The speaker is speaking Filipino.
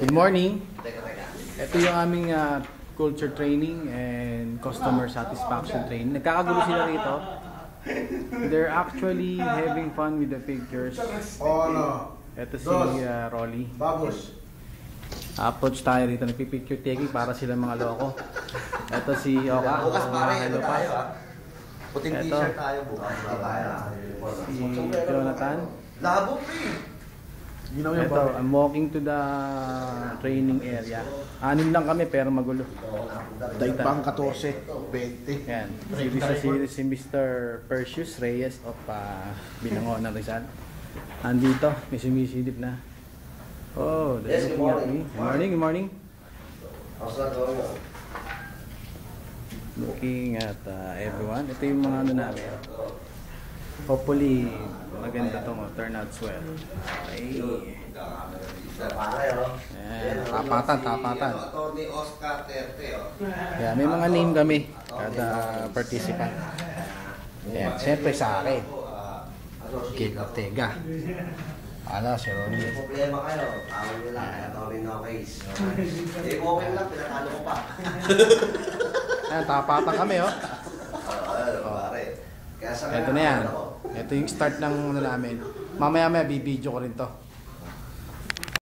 Good morning. Ito yung aming culture training and customer satisfaction training. Nagkakagulo sila rito. They're actually having fun with the pictures. Oh no. Ito si Rolly. Babos. Approach tayo rito, nagpipicture taking para sila mga loko. Ito si Oka. Bukas pare, Hello pa. Puting Eto. t-shirt tayo bukas. Si Jonathan. Labo pre. Ito, I'm walking to the training area. 6 lang kami pero magulo. Daibang 14, 20. Yan. Si Mr. Perseus Reyes of Binangon ng Rizal. Andito, may sumisilip na. Oh, they're looking at me. Good morning, good morning. Looking at everyone. Ito yung mga ano namin. Hopefully, maganda to mo. Turn out well. Okay. Ayan, tapatan. Attorney Oscar Terte. Yeah, may mga name kami. Kada participant. Ayan, siyempre sa akin. Gil Ortega. Ala, si Ronnie. May problema kayo. Tawag nyo lang. Attorney no case. Eh, okay lang. Pinatalo ko pa. Ayan, tapatan kami, oh. Pare. Kaya sa Ito na yan. Ito yung start ng ano namin. Mamaya bibidyo ko rin to.